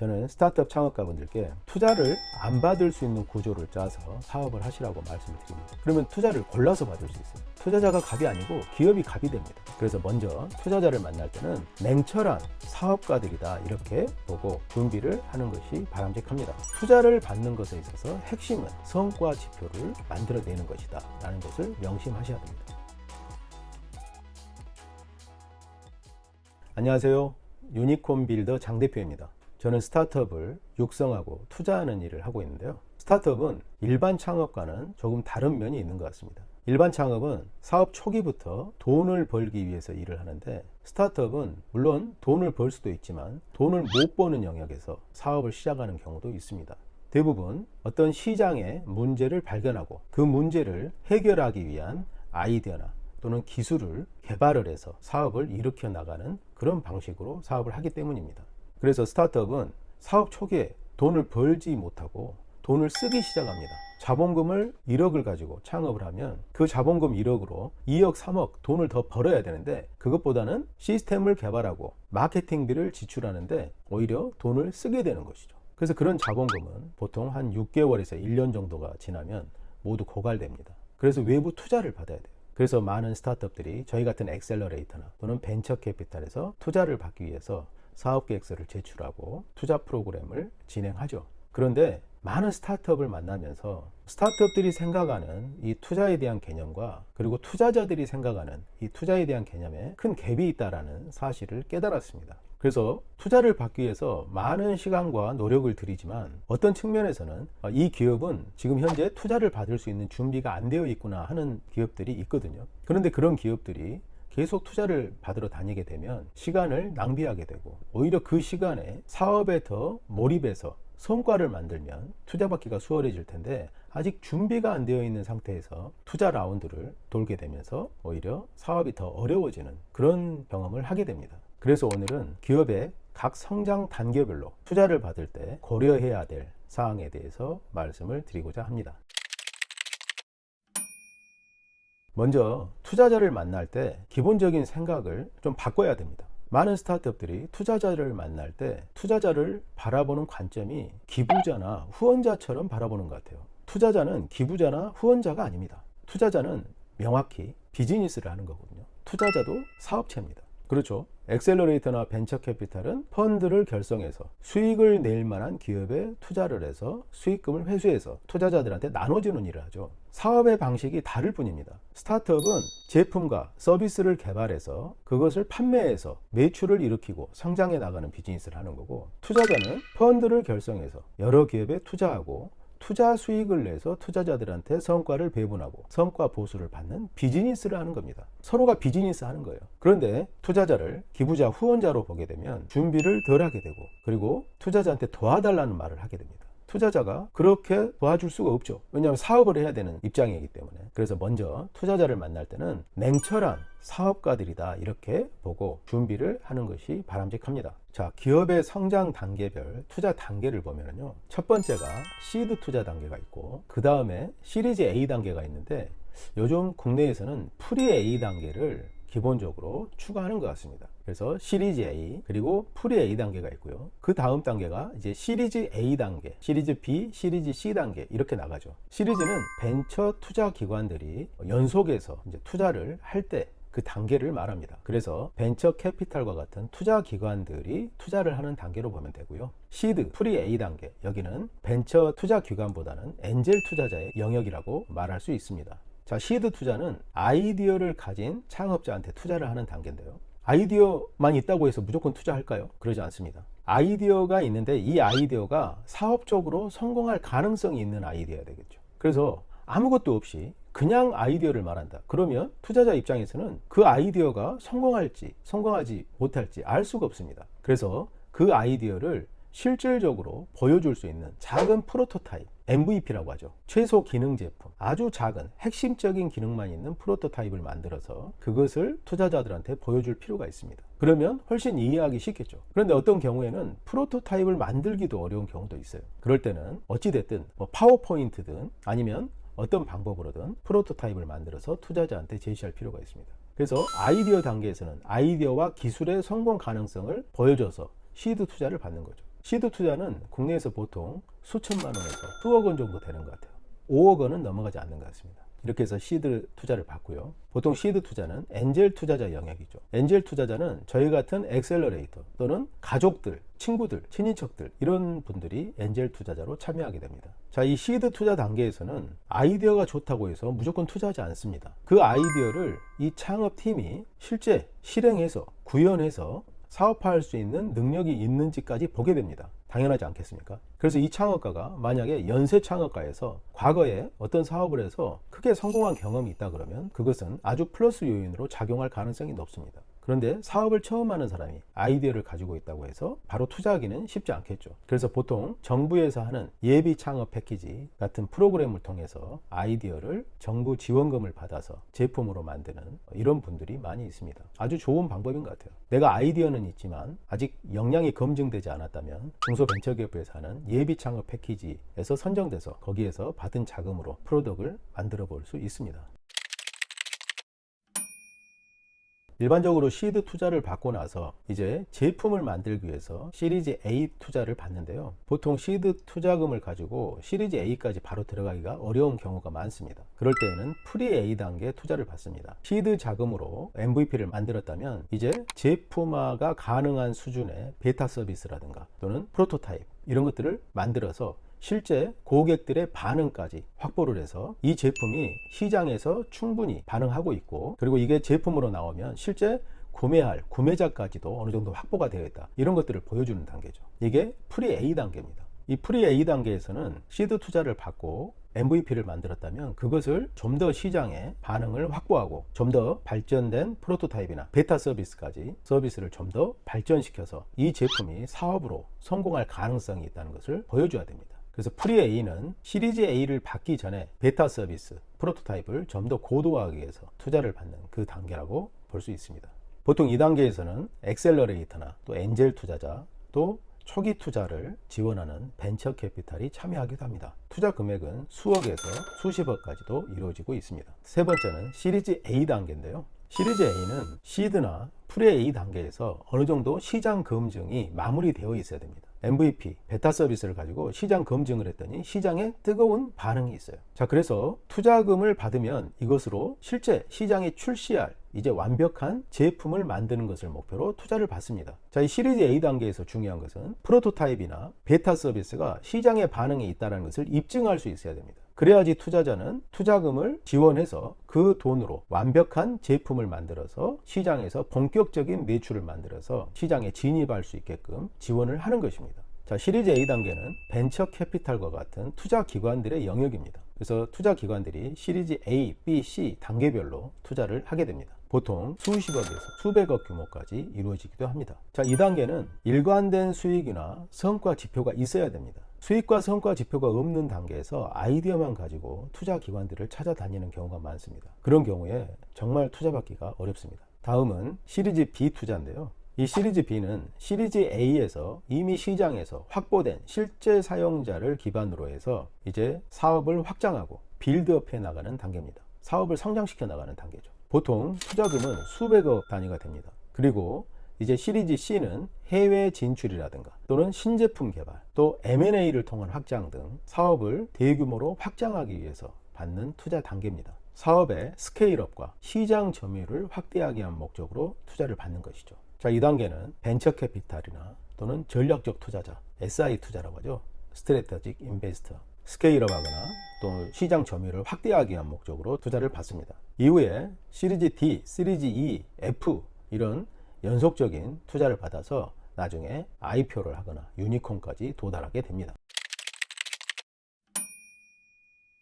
저는 스타트업 창업가분들께 투자를 안 받을 수 있는 구조를 짜서 사업을 하시라고 말씀을 드립니다. 그러면 투자를 골라서 받을 수 있어요. 투자자가 갑이 아니고 기업이 갑이 됩니다. 그래서 먼저 투자자를 만날 때는 냉철한 사업가들이다 이렇게 보고 준비를 하는 것이 바람직합니다. 투자를 받는 것에 있어서 핵심은 성과 지표를 만들어내는 것이다 라는 것을 명심하셔야 됩니다. 안녕하세요. 유니콘 빌더 장 대표입니다. 저는 스타트업을 육성하고 투자하는 일을 하고 있는데요. 스타트업은 일반 창업과는 조금 다른 면이 있는 것 같습니다. 일반 창업은 사업 초기부터 돈을 벌기 위해서 일을 하는데, 스타트업은 물론 돈을 벌 수도 있지만 돈을 못 버는 영역에서 사업을 시작하는 경우도 있습니다. 대부분 어떤 시장의 문제를 발견하고 그 문제를 해결하기 위한 아이디어나 또는 기술을 개발을 해서 사업을 일으켜 나가는 그런 방식으로 사업을 하기 때문입니다. 그래서 스타트업은 사업 초기에 돈을 벌지 못하고 돈을 쓰기 시작합니다. 자본금을 1억을 가지고 창업을 하면 그 자본금 1억으로 2억, 3억 돈을 더 벌어야 되는데, 그것보다는 시스템을 개발하고 마케팅비를 지출하는데 오히려 돈을 쓰게 되는 것이죠. 그래서 그런 자본금은 보통 한 6개월에서 1년 정도가 지나면 모두 고갈됩니다. 그래서 외부 투자를 받아야 돼요. 그래서 많은 스타트업들이 저희 같은 엑셀러레이터나 또는 벤처 캐피탈에서 투자를 받기 위해서 사업 계획서를 제출하고 투자 프로그램을 진행하죠. 그런데 많은 스타트업을 만나면서 스타트업들이 생각하는 이 투자에 대한 개념과 그리고 투자자들이 생각하는 이 투자에 대한 개념에 큰 갭이 있다는 사실을 깨달았습니다. 그래서 투자를 받기 위해서 많은 시간과 노력을 들이지만 어떤 측면에서는 이 기업은 지금 현재 투자를 받을 수 있는 준비가 안 되어 있구나 하는 기업들이 있거든요. 그런데 그런 기업들이 계속 투자를 받으러 다니게 되면 시간을 낭비하게 되고, 오히려 그 시간에 사업에 더 몰입해서 성과를 만들면 투자 받기가 수월해질 텐데, 아직 준비가 안 되어 있는 상태에서 투자 라운드를 돌게 되면서 오히려 사업이 더 어려워지는 그런 경험을 하게 됩니다. 그래서 오늘은 기업의 각 성장 단계별로 투자를 받을 때 고려해야 될 사항에 대해서 말씀을 드리고자 합니다. 먼저 투자자를 만날 때 기본적인 생각을 좀 바꿔야 됩니다. 많은 스타트업들이 투자자를 만날 때 투자자를 바라보는 관점이 기부자나 후원자처럼 바라보는 것 같아요. 투자자는 기부자나 후원자가 아닙니다. 투자자는 명확히 비즈니스를 하는 거거든요. 투자자도 사업체입니다. 그렇죠. 엑셀러레이터나 벤처 캐피탈은 펀드를 결성해서 수익을 낼 만한 기업에 투자를 해서 수익금을 회수해서 투자자들한테 나눠주는 일을 하죠. 사업의 방식이 다를 뿐입니다. 스타트업은 제품과 서비스를 개발해서 그것을 판매해서 매출을 일으키고 성장해 나가는 비즈니스를 하는 거고, 투자자는 펀드를 결성해서 여러 기업에 투자하고 투자 수익을 내서 투자자들한테 성과를 배분하고 성과 보수를 받는 비즈니스를 하는 겁니다. 서로가 비즈니스 하는 거예요. 그런데 투자자를 기부자, 후원자로 보게 되면 준비를 덜 하게 되고, 그리고 투자자한테 도와달라는 말을 하게 됩니다. 투자자가 그렇게 도와줄 수가 없죠. 왜냐하면 사업을 해야 되는 입장이기 때문에. 그래서 먼저 투자자를 만날 때는 냉철한 사업가들이다 이렇게 보고 준비를 하는 것이 바람직합니다. 자, 기업의 성장 단계별 투자 단계를 보면요, 첫 번째가 시드 투자 단계가 있고, 그 다음에 시리즈 A 단계가 있는데, 요즘 국내에서는 프리 A 단계를 기본적으로 추가하는 것 같습니다. 그래서 시리즈 A 그리고 프리 A 단계가 있고요. 그 다음 단계가 이제 시리즈 A 단계, 시리즈 B, 시리즈 C 단계 이렇게 나가죠. 시리즈는 벤처 투자 기관들이 연속해서 이제 투자를 할 때 그 단계를 말합니다. 그래서 벤처 캐피탈과 같은 투자 기관들이 투자를 하는 단계로 보면 되고요. 시드, 프리 A 단계, 여기는 벤처 투자 기관보다는 엔젤 투자자의 영역이라고 말할 수 있습니다. 자, 시드 투자는 아이디어를 가진 창업자한테 투자를 하는 단계인데요. 아이디어만 있다고 해서 무조건 투자할까요? 그러지 않습니다. 아이디어가 있는데 이 아이디어가 사업적으로 성공할 가능성이 있는 아이디어야 되겠죠. 그래서 아무것도 없이 그냥 아이디어를 말한다. 그러면 투자자 입장에서는 그 아이디어가 성공할지 성공하지 못할지 알 수가 없습니다. 그래서 그 아이디어를 실질적으로 보여줄 수 있는 작은 프로토타입, MVP라고 하죠. 최소 기능 제품, 아주 작은 핵심적인 기능만 있는 프로토타입을 만들어서 그것을 투자자들한테 보여줄 필요가 있습니다. 그러면 훨씬 이해하기 쉽겠죠. 그런데 어떤 경우에는 프로토타입을 만들기도 어려운 경우도 있어요. 그럴 때는 어찌됐든 파워포인트든 아니면 어떤 방법으로든 프로토타입을 만들어서 투자자한테 제시할 필요가 있습니다. 그래서 아이디어 단계에서는 아이디어와 기술의 성공 가능성을 보여줘서 시드 투자를 받는 거죠. 시드 투자는 국내에서 보통 수천만 원에서 수억 원 정도 되는 것 같아요. 5억 원은 넘어가지 않는 것 같습니다. 이렇게 해서 시드 투자를 받고요. 보통 시드 투자는 엔젤 투자자 영역이죠. 엔젤 투자자는 저희 같은 엑셀러레이터 또는 가족들, 친구들, 친인척들 이런 분들이 엔젤 투자자로 참여하게 됩니다. 자, 이 시드 투자 단계에서는 아이디어가 좋다고 해서 무조건 투자하지 않습니다. 그 아이디어를 이 창업팀이 실제 실행해서 구현해서 사업화할 수 있는 능력이 있는지까지 보게 됩니다. 당연하지 않겠습니까? 그래서 이 창업가가 만약에 연쇄 창업가에서 과거에 어떤 사업을 해서 크게 성공한 경험이 있다 그러면 그것은 아주 플러스 요인으로 작용할 가능성이 높습니다. 그런데 사업을 처음 하는 사람이 아이디어를 가지고 있다고 해서 바로 투자하기는 쉽지 않겠죠. 그래서 보통 정부에서 하는 예비 창업 패키지 같은 프로그램을 통해서 아이디어를 정부 지원금을 받아서 제품으로 만드는 이런 분들이 많이 있습니다. 아주 좋은 방법인 것 같아요. 내가 아이디어는 있지만 아직 역량이 검증되지 않았다면 중소벤처기업에서 하는 예비 창업 패키지에서 선정돼서 거기에서 받은 자금으로 프로덕트를 만들어 볼 수 있습니다. 일반적으로 시드 투자를 받고 나서 이제 제품을 만들기 위해서 시리즈 A 투자를 받는데요. 보통 시드 투자금을 가지고 시리즈 A까지 바로 들어가기가 어려운 경우가 많습니다. 그럴 때에는 프리 A 단계 투자를 받습니다. 시드 자금으로 MVP를 만들었다면 이제 제품화가 가능한 수준의 베타 서비스라든가 또는 프로토타입 이런 것들을 만들어서 실제 고객들의 반응까지 확보를 해서 이 제품이 시장에서 충분히 반응하고 있고 그리고 이게 제품으로 나오면 실제 구매할 구매자까지도 어느 정도 확보가 되어 있다. 이런 것들을 보여주는 단계죠. 이게 프리 A 단계입니다. 이 프리 A 단계에서는 시드 투자를 받고 MVP를 만들었다면 그것을 좀 더 시장의 반응을 확보하고 좀 더 발전된 프로토타입이나 베타 서비스까지 서비스를 좀 더 발전시켜서 이 제품이 사업으로 성공할 가능성이 있다는 것을 보여줘야 됩니다. 그래서 프리 A는 시리즈 A를 받기 전에 베타 서비스, 프로토타입을 좀 더 고도화하기 위해서 투자를 받는 그 단계라고 볼 수 있습니다. 보통 이 단계에서는 엑셀러레이터나 또 엔젤 투자자, 또 초기 투자를 지원하는 벤처 캐피탈이 참여하기도 합니다. 투자 금액은 수억에서 수십억까지도 이루어지고 있습니다. 세 번째는 시리즈 A 단계인데요. 시리즈 A는 시드나 프리 A 단계에서 어느 정도 시장 검증이 마무리되어 있어야 됩니다. MVP, 베타 서비스를 가지고 시장 검증을 했더니 시장에 뜨거운 반응이 있어요. 자, 그래서 투자금을 받으면 이것으로 실제 시장에 출시할 이제 완벽한 제품을 만드는 것을 목표로 투자를 받습니다. 자, 이 시리즈 A 단계에서 중요한 것은 프로토타입이나 베타 서비스가 시장에 반응이 있다는 것을 입증할 수 있어야 됩니다. 그래야지 투자자는 투자금을 지원해서 그 돈으로 완벽한 제품을 만들어서 시장에서 본격적인 매출을 만들어서 시장에 진입할 수 있게끔 지원을 하는 것입니다. 자, 시리즈 A 단계는 벤처 캐피탈과 같은 투자 기관들의 영역입니다. 그래서 투자 기관들이 시리즈 A, B, C 단계별로 투자를 하게 됩니다. 보통 수십억에서 수백억 규모까지 이루어지기도 합니다. 자, 이 단계는 일관된 수익이나 성과 지표가 있어야 됩니다. 수익과 성과 지표가 없는 단계에서 아이디어만 가지고 투자 기관들을 찾아다니는 경우가 많습니다. 그런 경우에 정말 투자받기가 어렵습니다. 다음은 시리즈 B 투자인데요. 이 시리즈 B는 시리즈 A에서 이미 시장에서 확보된 실제 사용자를 기반으로 해서 이제 사업을 확장하고 빌드업해 나가는 단계입니다. 사업을 성장시켜 나가는 단계죠. 보통 투자금은 수백억 단위가 됩니다. 그리고 이제 시리즈 C는 해외 진출이라든가 또는 신제품 개발, 또 M&A를 통한 확장 등 사업을 대규모로 확장하기 위해서 받는 투자 단계입니다. 사업의 스케일업과 시장 점유율을 확대하기 위한 목적으로 투자를 받는 것이죠. 자, 이 단계는 벤처 캐피탈이나 또는 전략적 투자자, SI 투자라고 하죠. 스트래테직 인베스터, 스케일업하거나 또 시장 점유율을 확대하기 위한 목적으로 투자를 받습니다. 이후에 시리즈 D, 시리즈 E, F 이런 연속적인 투자를 받아서 나중에 IPO를 하거나 유니콘까지 도달하게 됩니다.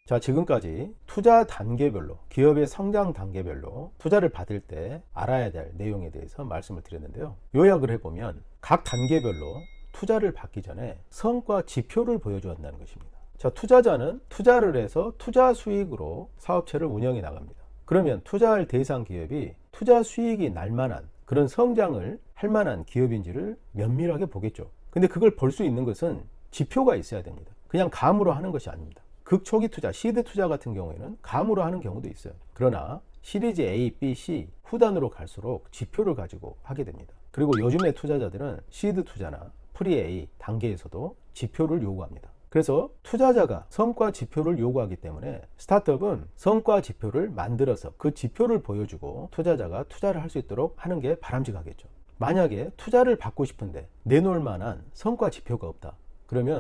자, 지금까지 투자 단계별로, 기업의 성장 단계별로 투자를 받을 때 알아야 될 내용에 대해서 말씀을 드렸는데요. 요약을 해보면 각 단계별로 투자를 받기 전에 성과 지표를 보여줘야 한다는 것입니다. 자, 투자자는 투자를 해서 투자 수익으로 사업체를 운영해 나갑니다. 그러면 투자할 대상 기업이 투자 수익이 날 만한 그런 성장을 할 만한 기업인지를 면밀하게 보겠죠. 근데 그걸 볼 수 있는 것은 지표가 있어야 됩니다. 그냥 감으로 하는 것이 아닙니다. 극초기 투자, 시드 투자 같은 경우에는 감으로 하는 경우도 있어요. 그러나 시리즈 A, B, C 후단으로 갈수록 지표를 가지고 하게 됩니다. 그리고 요즘의 투자자들은 시드 투자나 프리-A 단계에서도 지표를 요구합니다. 그래서 투자자가 성과 지표를 요구하기 때문에 스타트업은 성과 지표를 만들어서 그 지표를 보여주고 투자자가 투자를 할 수 있도록 하는 게 바람직하겠죠. 만약에 투자를 받고 싶은데 내놓을 만한 성과 지표가 없다. 그러면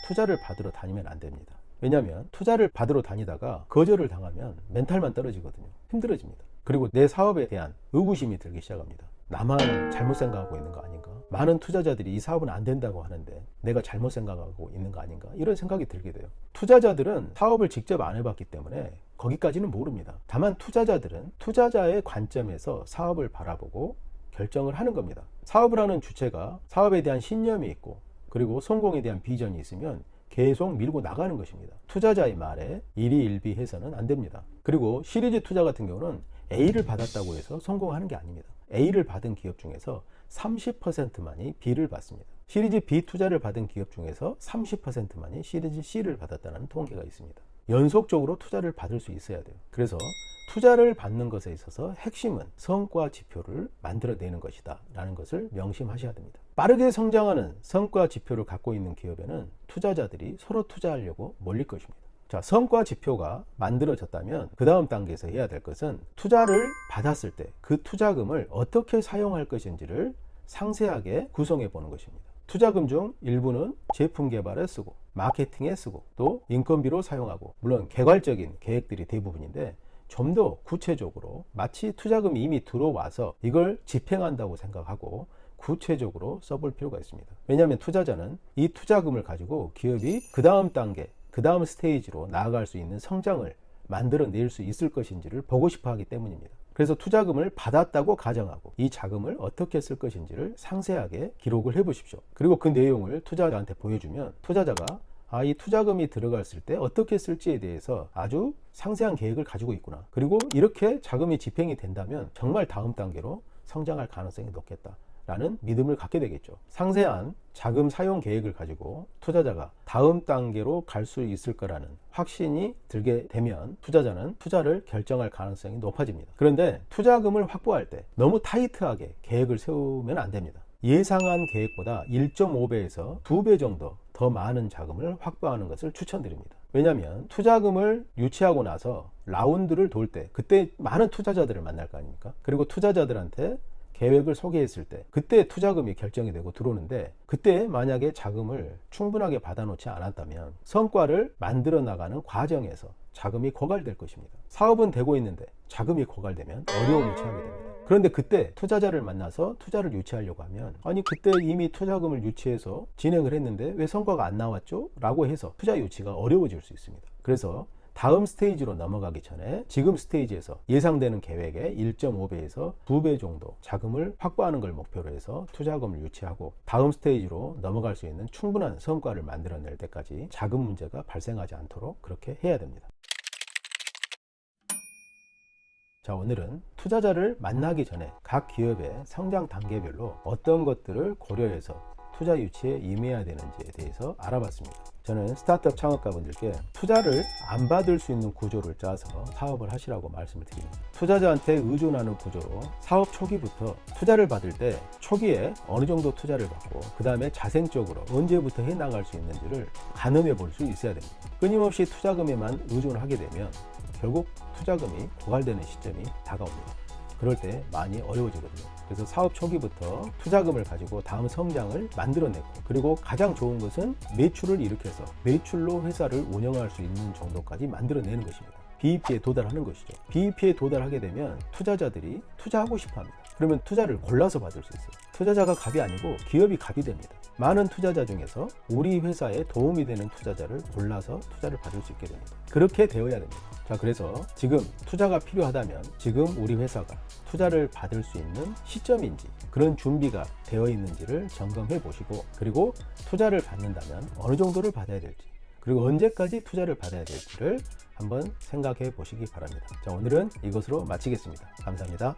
투자를 받으러 다니면 안 됩니다. 왜냐하면 투자를 받으러 다니다가 거절을 당하면 멘탈만 떨어지거든요. 힘들어집니다. 그리고 내 사업에 대한 의구심이 들기 시작합니다. 나만 잘못 생각하고 있는 거 아닌가? 많은 투자자들이 이 사업은 안 된다고 하는데 내가 잘못 생각하고 있는 거 아닌가? 이런 생각이 들게 돼요. 투자자들은 사업을 직접 안 해봤기 때문에 거기까지는 모릅니다. 다만 투자자들은 투자자의 관점에서 사업을 바라보고 결정을 하는 겁니다. 사업을 하는 주체가 사업에 대한 신념이 있고 그리고 성공에 대한 비전이 있으면 계속 밀고 나가는 것입니다. 투자자의 말에 일희일비해서는 안 됩니다. 그리고 시리즈 투자 같은 경우는 A를 받았다고 해서 성공하는 게 아닙니다. A를 받은 기업 중에서 30%만이 B를 받습니다. 시리즈 B 투자를 받은 기업 중에서 30%만이 시리즈 C를 받았다는 통계가 있습니다. 연속적으로 투자를 받을 수 있어야 돼요. 그래서 투자를 받는 것에 있어서 핵심은 성과 지표를 만들어내는 것이다 라는 것을 명심하셔야 됩니다. 빠르게 성장하는 성과 지표를 갖고 있는 기업에는 투자자들이 서로 투자하려고 몰릴 것입니다. 자, 성과 지표가 만들어졌다면 그 다음 단계에서 해야 될 것은 투자를 받았을 때 그 투자금을 어떻게 사용할 것인지를 상세하게 구성해 보는 것입니다. 투자금 중 일부는 제품 개발에 쓰고 마케팅에 쓰고 또 인건비로 사용하고 물론 개괄적인 계획들이 대부분인데 좀 더 구체적으로 마치 투자금이 이미 들어와서 이걸 집행한다고 생각하고 구체적으로 써볼 필요가 있습니다. 왜냐하면 투자자는 이 투자금을 가지고 기업이 그 다음 단계, 그 다음 스테이지로 나아갈 수 있는 성장을 만들어낼 수 있을 것인지를 보고 싶어 하기 때문입니다. 그래서 투자금을 받았다고 가정하고 이 자금을 어떻게 쓸 것인지를 상세하게 기록을 해 보십시오. 그리고 그 내용을 투자자한테 보여주면 투자자가 이 투자금이 들어갔을 때 어떻게 쓸지에 대해서 아주 상세한 계획을 가지고 있구나. 그리고 이렇게 자금이 집행이 된다면 정말 다음 단계로 성장할 가능성이 높겠다 라는 믿음을 갖게 되겠죠. 상세한 자금 사용 계획을 가지고 투자자가 다음 단계로 갈 수 있을 거라는 확신이 들게 되면 투자자는 투자를 결정할 가능성이 높아집니다. 그런데 투자금을 확보할 때 너무 타이트하게 계획을 세우면 안 됩니다. 예상한 계획보다 1.5배에서 2배 정도 더 많은 자금을 확보하는 것을 추천드립니다. 왜냐하면 투자금을 유치하고 나서 라운드를 돌 때 그때 많은 투자자들을 만날 거 아닙니까? 그리고 투자자들한테 계획을 소개했을 때 그때 투자금이 결정이 되고 들어오는데 그때 만약에 자금을 충분하게 받아놓지 않았다면 성과를 만들어 나가는 과정에서 자금이 고갈될 것입니다. 사업은 되고 있는데 자금이 고갈되면 어려움을 처하게 됩니다. 그런데 그때 투자자를 만나서 투자를 유치하려고 하면 아니 그때 이미 투자금을 유치해서 진행을 했는데 왜 성과가 안 나왔죠? 라고 해서 투자 유치가 어려워질 수 있습니다. 그래서 다음 스테이지로 넘어가기 전에 지금 스테이지에서 예상되는 계획의 1.5배에서 2배 정도 자금을 확보하는 걸 목표로 해서 투자금을 유치하고 다음 스테이지로 넘어갈 수 있는 충분한 성과를 만들어낼 때까지 자금 문제가 발생하지 않도록 그렇게 해야 됩니다. 자, 오늘은 투자자를 만나기 전에 각 기업의 성장 단계별로 어떤 것들을 고려해서 투자 유치에 임해야 되는지에 대해서 알아봤습니다. 저는 스타트업 창업가분들께 투자를 안 받을 수 있는 구조를 짜서 사업을 하시라고 말씀을 드립니다. 투자자한테 의존하는 구조로 사업 초기부터 투자를 받을 때 초기에 어느 정도 투자를 받고 그 다음에 자생적으로 언제부터 해나갈 수 있는지를 가늠해 볼 수 있어야 됩니다. 끊임없이 투자금에만 의존하게 되면 결국 투자금이 고갈되는 시점이 다가옵니다. 그럴 때 많이 어려워지거든요. 그래서 사업 초기부터 투자금을 가지고 다음 성장을 만들어내고 그리고 가장 좋은 것은 매출을 일으켜서 매출로 회사를 운영할 수 있는 정도까지 만들어내는 것입니다. BEP에 도달하는 것이죠. BEP에 도달하게 되면 투자자들이 투자하고 싶어합니다. 그러면 투자를 골라서 받을 수 있어요. 투자자가 갑이 아니고 기업이 갑이 됩니다. 많은 투자자 중에서 우리 회사에 도움이 되는 투자자를 골라서 투자를 받을 수 있게 됩니다. 그렇게 되어야 됩니다. 자, 그래서 지금 투자가 필요하다면 지금 우리 회사가 투자를 받을 수 있는 시점인지 그런 준비가 되어 있는지를 점검해 보시고 그리고 투자를 받는다면 어느 정도를 받아야 될지 그리고 언제까지 투자를 받아야 될지를 한번 생각해 보시기 바랍니다. 자, 오늘은 이것으로 마치겠습니다. 감사합니다.